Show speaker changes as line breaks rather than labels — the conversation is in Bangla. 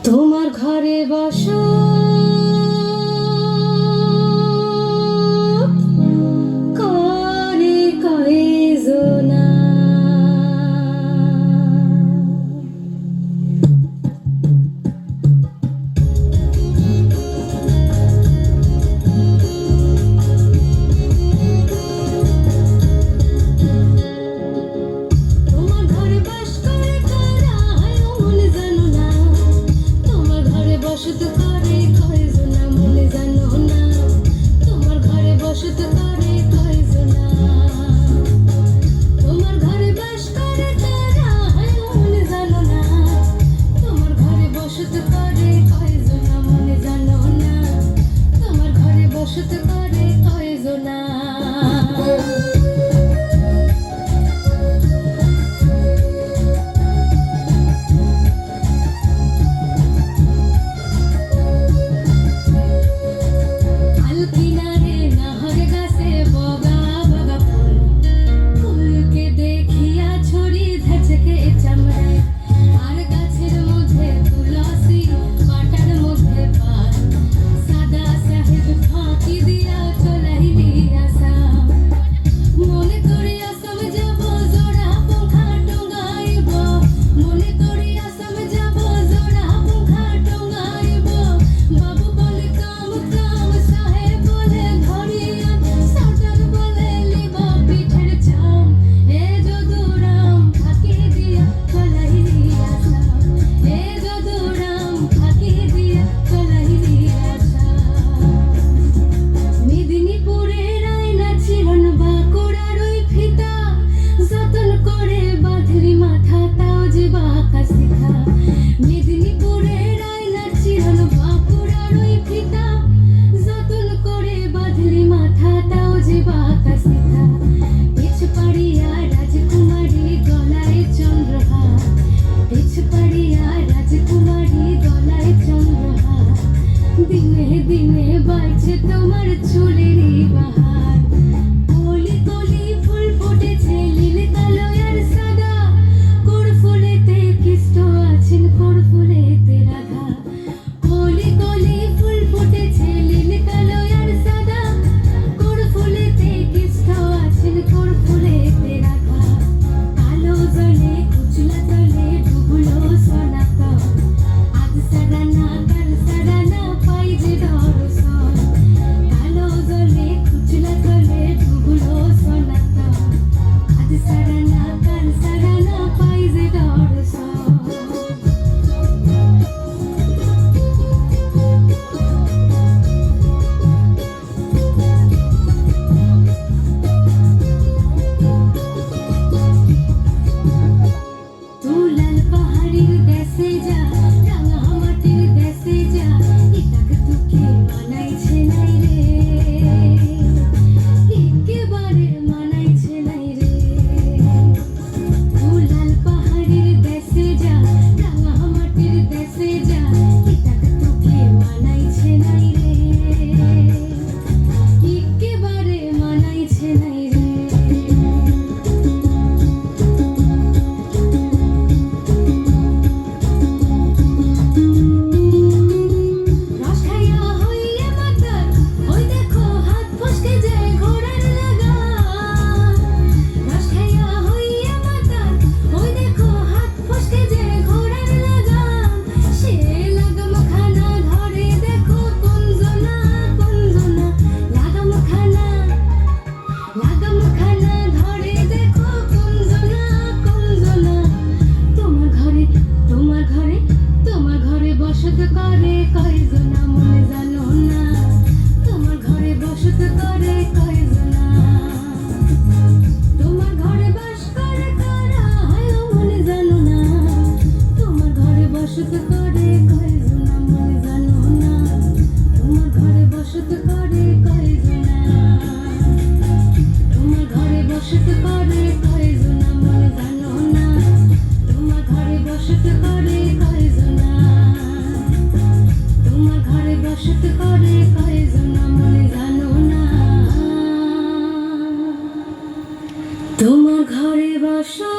তোমার ঘরে বসো করে কয়জনা তোমার ঘরে বাস করে কারা মনে জানো না তোমার ঘরে বসত করে কয়জনা মনে জানো না তোমার ঘরে বসত করে কয়জনা তোমার ঘরে বাস করে কারা মনে জানো না তোমার ঘরে বসত করে কয়জনা মনে জানো না তোমার ঘরে বসত করে কয়জনা দিনে দিনে বাড়ছে তোমার চুলেরই বাহার কলি কলি ফুল ফুটেছে নীল কালো আর সাদা করফুলেতে কৃষ্ণ আছেন করফুলেতে রাধা কলি কলি ফুল ফুটেছে নীল কালো আর সাদা করফুলেতে কৃষ্ণ আছেন করফুলেতে রাধা কালো জলে কুচলা জলে ডুবলো সনাতন আজ সারা না কাল সারা না পাই যে দর্শন কালো জলে কুচলা জলে ডুবলো সনাতন আজ সারা না কাল সারা না পাই যে দর্শন তুলাল পাহাড়ির দেশে যা রাঙা মাটির দেশে যা এটাকে তোকে মানাইছে নাই রে একেবারে মানাইছে নাই রে তুলাল পাহাড়ির দেশে যা রাঙা মাটির দেশে যা এটাকে তোকে মানাইছে নাই রে একেবারে মানাইছে নাই রে করে কয়জনা মনে জানো না তোমার ঘরে বসত করে কয়জনা তোমার ঘরে বাস করে কারা মনে জানো না তোমার ঘরে বসত করে কয়জনা মনে জানো না তোমার ঘরে বসত করে কয়জনা তোমার ঘরে বসত করে কয়জনা মনে জানো না তোমার ঘরে বসত করে কয়জনা তোমার ঘরে বসত করে কয়জনা মনে জানো না তোমার ঘরে বসো